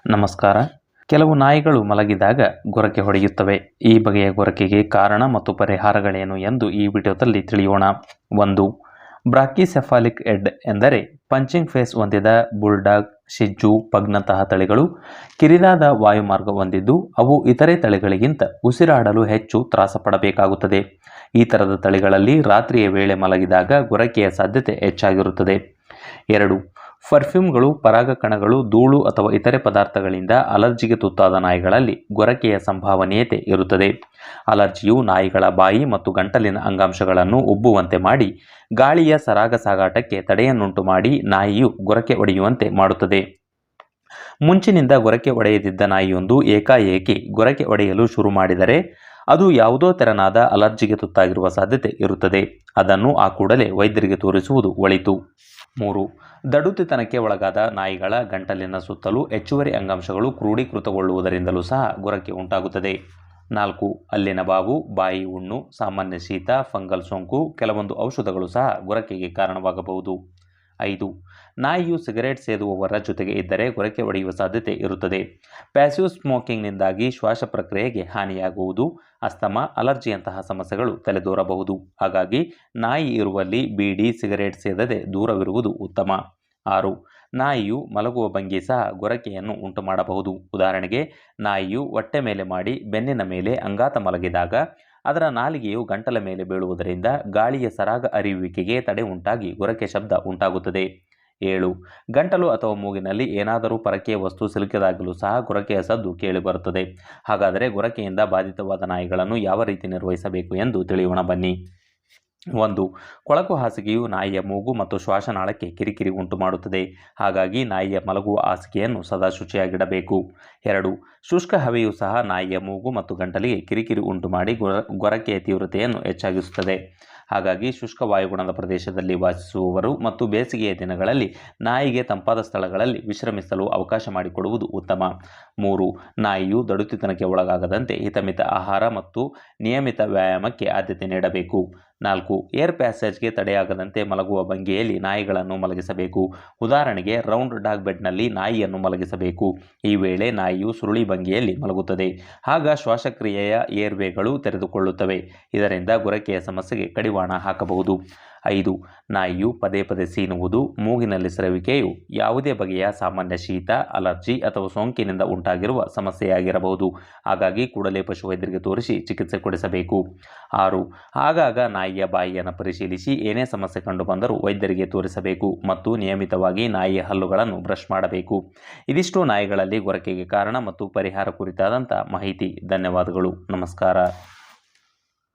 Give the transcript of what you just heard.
ನಮಸ್ಕಾರ. ಕೆಲವು ನಾಯಿಗಳು ಮಲಗಿದಾಗ ಗೊರಕೆ ಹೊಡೆಯುತ್ತವೆ. ಈ ಬಗೆಯ ಗೊರಕೆಗೆ ಕಾರಣ ಮತ್ತು ಪರಿಹಾರಗಳೇನು ಎಂದು ಈ ವಿಡಿಯೋದಲ್ಲಿ ತಿಳಿಯೋಣ. 1. ಬ್ರಾಕಿಸೆಫಾಲಿಕ್ ಹೆಡ್ ಎಂದರೆ ಪಂಚಿಂಗ್ ಫೇಸ್ ಹೊಂದಿದ ಬುಲ್ಡಾಗ್, ಶಿಜ್ಜು, ಪಗ್ನಂತಹ ತಳಿಗಳು ಕಿರಿದಾದ ವಾಯುಮಾರ್ಗ ಹೊಂದಿದ್ದು ಅವು ಇತರೆ ತಳಿಗಳಿಗಿಂತ ಉಸಿರಾಡಲು ಹೆಚ್ಚು ತ್ರಾಸಪಡಬೇಕಾಗುತ್ತದೆ. ಈ ಥರದ ತಳಿಗಳಲ್ಲಿ ರಾತ್ರಿಯ ವೇಳೆ ಮಲಗಿದಾಗ ಗೊರಕೆಯ ಸಾಧ್ಯತೆ ಹೆಚ್ಚಾಗಿರುತ್ತದೆ. 2. ಪರ್ಫ್ಯೂಮ್ಗಳು, ಪರಾಗಕಣಗಳು, ಧೂಳು ಅಥವಾ ಇತರೆ ಪದಾರ್ಥಗಳಿಂದ ಅಲರ್ಜಿಗೆ ತುತ್ತಾದ ನಾಯಿಗಳಲ್ಲಿ ಗೊರಕೆಯ ಸಂಭವನೀಯತೆ ಇರುತ್ತದೆ. ಅಲರ್ಜಿಯು ನಾಯಿಗಳ ಬಾಯಿ ಮತ್ತು ಗಂಟಲಿನ ಅಂಗಾಂಶಗಳನ್ನು ಉಬ್ಬುವಂತೆ ಮಾಡಿ ಗಾಳಿಯ ಸರಾಗ ಸಾಗಾಟಕ್ಕೆ ತಡೆಯನ್ನುಂಟು ಮಾಡಿ ನಾಯಿಯು ಗೊರಕೆ ಹೊಡೆಯುವಂತೆ ಮಾಡುತ್ತದೆ. ಮುಂಚಿನಿಂದ ಗೊರಕೆ ಹೊಡೆಯದಿದ್ದ ನಾಯಿಯೊಂದು ಏಕಾಏಕಿ ಗೊರಕೆ ಹೊಡೆಯಲು ಶುರು ಮಾಡಿದರೆ ಅದು ಯಾವುದೋ ತೆರನಾದ ಅಲರ್ಜಿಗೆ ತುತ್ತಾಗಿರುವ ಸಾಧ್ಯತೆ ಇರುತ್ತದೆ. ಅದನ್ನು ಆ ಕೂಡಲೇ ವೈದ್ಯರಿಗೆ ತೋರಿಸುವುದು ಒಳಿತು. 3. ದಡುತಿತನಕ್ಕೆ ಒಳಗಾದ ನಾಯಿಗಳ ಗಂಟಲಿನ ಸುತ್ತಲೂ ಹೆಚ್ಚುವರಿ ಅಂಗಾಂಶಗಳು ಕ್ರೋಢೀಕೃತಗೊಳ್ಳುವುದರಿಂದಲೂ ಸಹ ಗೊರಕೆ ಉಂಟಾಗುತ್ತದೆ. 4. ಹಲ್ಲಿನ ಬಾವು, ಬಾಯಿ ಹುಣ್ಣು, ಸಾಮಾನ್ಯ ಶೀತ, ಫಂಗಲ್ ಸೋಂಕು, ಕೆಲವೊಂದು ಔಷಧಗಳು ಸಹ ಗೊರಕೆಗೆ ಕಾರಣವಾಗಬಹುದು. 5. ನಾಯಿಯು ಸಿಗರೇಟ್ ಸೇದುವವರ ಜೊತೆಗೆ ಇದ್ದರೆ ಗೊರಕೆ ಹೊಡೆಯುವ ಸಾಧ್ಯತೆ ಇರುತ್ತದೆ. ಪ್ಯಾಸಿವ್ ಸ್ಮೋಕಿಂಗ್ನಿಂದಾಗಿ ಶ್ವಾಸ ಪ್ರಕ್ರಿಯೆಗೆ ಹಾನಿಯಾಗುವುದು, ಅಸ್ತಮಾ, ಅಲರ್ಜಿಯಂತಹ ಸಮಸ್ಯೆಗಳು ತಲೆದೋರಬಹುದು. ಹಾಗಾಗಿ ನಾಯಿ ಇರುವಲ್ಲಿ ಬೀಡಿ, ಸಿಗರೇಟ್ ಸೇದದೆ ದೂರವಿರುವುದು ಉತ್ತಮ. 6. ನಾಯಿಯು ಮಲಗುವ ಭಂಗಿ ಸಹ ಗೊರಕೆಯನ್ನು ಉಂಟು ಮಾಡಬಹುದು. ಉದಾಹರಣೆಗೆ, ನಾಯಿಯು ಹೊಟ್ಟೆ ಮೇಲೆ ಮಾಡಿ ಬೆನ್ನಿನ ಮೇಲೆ ಅಂಗಾತ ಮಲಗಿದಾಗ ಅದರ ನಾಲಿಗೆಯು ಗಂಟಲ ಮೇಲೆ ಬೀಳುವುದರಿಂದ ಗಾಳಿಯ ಸರಾಗ ಹರಿಯುವಿಕೆಗೆ ತಡೆ ಉಂಟಾಗಿ ಗೊರಕೆ ಶಬ್ದ ಉಂಟಾಗುತ್ತದೆ. 7. ಗಂಟಲು ಅಥವಾ ಮೂಗಿನಲ್ಲಿ ಏನಾದರೂ ಪರಕೆಯ ವಸ್ತು ಸಿಲುಕಿದಾಗಲೂ ಸಹ ಗೊರಕೆಯ ಸದ್ದು ಕೇಳಿಬರುತ್ತದೆ. ಹಾಗಾದರೆ ಗೊರಕೆಯಿಂದ ಬಾಧಿತವಾದ ನಾಯಿಗಳನ್ನು ಯಾವ ರೀತಿ ನಿರ್ವಹಿಸಬೇಕು ಎಂದು ತಿಳಿಯೋಣ ಬನ್ನಿ. 1. ಕೊಳಕು ಹಾಸಿಗೆಯು ನಾಯಿಯ ಮೂಗು ಮತ್ತು ಶ್ವಾಸನಾಳಕ್ಕೆ ಕಿರಿಕಿರಿ ಉಂಟು ಮಾಡುತ್ತದೆ. ಹಾಗಾಗಿ ನಾಯಿಯ ಮಲಗುವ ಹಾಸಿಗೆಯನ್ನು ಸದಾ ಶುಚಿಯಾಗಿಡಬೇಕು. 2. ಶುಷ್ಕ ಹವೆಯು ಸಹ ನಾಯಿಯ ಮೂಗು ಮತ್ತು ಗಂಟಲಿಗೆ ಕಿರಿಕಿರಿ ಉಂಟು ಮಾಡಿ ಗೊರಕೆಯ ತೀವ್ರತೆಯನ್ನು ಹೆಚ್ಚಾಗಿಸುತ್ತದೆ. ಹಾಗಾಗಿ ಶುಷ್ಕ ವಾಯುಗುಣದ ಪ್ರದೇಶದಲ್ಲಿ ವಾಸಿಸುವವರು ಮತ್ತು ಬೇಸಿಗೆಯ ದಿನಗಳಲ್ಲಿ ನಾಯಿಗೆ ತಂಪಾದ ಸ್ಥಳಗಳಲ್ಲಿ ವಿಶ್ರಮಿಸಲು ಅವಕಾಶ ಮಾಡಿಕೊಡುವುದು ಉತ್ತಮ. 3. ನಾಯಿಯು ದಡುತಿತನಕ್ಕೆ ಒಳಗಾಗದಂತೆ ಹಿತಮಿತ ಆಹಾರ ಮತ್ತು ನಿಯಮಿತ ವ್ಯಾಯಾಮಕ್ಕೆ ಆದ್ಯತೆ ನೀಡಬೇಕು. 4. ಏರ್ ಪ್ಯಾಸೇಜ್ಗೆ ತಡೆಯಾಗದಂತೆ ಮಲಗುವ ಭಂಗಿಯಲ್ಲಿ ನಾಯಿಗಳನ್ನು ಮಲಗಿಸಬೇಕು. ಉದಾಹರಣೆಗೆ, ರೌಂಡ್ ಡಾಗ್ ಬೆಡ್ನಲ್ಲಿ ನಾಯಿಯನ್ನು ಮಲಗಿಸಬೇಕು. ಈ ವೇಳೆ ನಾಯಿಯು ಸುರುಳಿ ಭಂಗಿಯಲ್ಲಿ ಮಲಗುತ್ತದೆ. ಆಗ ಶ್ವಾಸಕ್ರಿಯೆಯ ಏರ್ವೇಗಳು ತೆರೆದುಕೊಳ್ಳುತ್ತವೆ. ಇದರಿಂದ ಗೊರಕೆಯ ಸಮಸ್ಯೆಗೆ ಕಡಿವಾಣ ಹಾಕಬಹುದು. 5. ನಾಯಿಯು ಪದೇ ಪದೇ ಸೀನುವುದು, ಮೂಗಿನಲ್ಲಿ ಸ್ರವಿಕೆಯು ಯಾವುದೇ ಬಗೆಯ ಸಾಮಾನ್ಯ ಶೀತ, ಅಲರ್ಜಿ ಅಥವಾ ಸೋಂಕಿನಿಂದ ಉಂಟಾಗಿರುವ ಸಮಸ್ಯೆಯಾಗಿರಬಹುದು. ಹಾಗಾಗಿ ಕೂಡಲೇ ಪಶುವೈದ್ಯರಿಗೆ ತೋರಿಸಿ ಚಿಕಿತ್ಸೆ ಕೊಡಿಸಬೇಕು. 6. ಆಗಾಗ ನಾಯಿಯ ಬಾಯಿಯನ್ನು ಪರಿಶೀಲಿಸಿ ಏನೇ ಸಮಸ್ಯೆ ಕಂಡುಬಂದರೂ ವೈದ್ಯರಿಗೆ ತೋರಿಸಬೇಕು ಮತ್ತು ನಿಯಮಿತವಾಗಿ ನಾಯಿಯ ಹಲ್ಲುಗಳನ್ನು ಬ್ರಷ್ ಮಾಡಬೇಕು. ಇದಿಷ್ಟು ನಾಯಿಗಳಲ್ಲಿ ಗೊರಕೆಗೆ ಕಾರಣ ಮತ್ತು ಪರಿಹಾರ ಕುರಿತಾದಂಥ ಮಾಹಿತಿ. ಧನ್ಯವಾದಗಳು. ನಮಸ್ಕಾರ.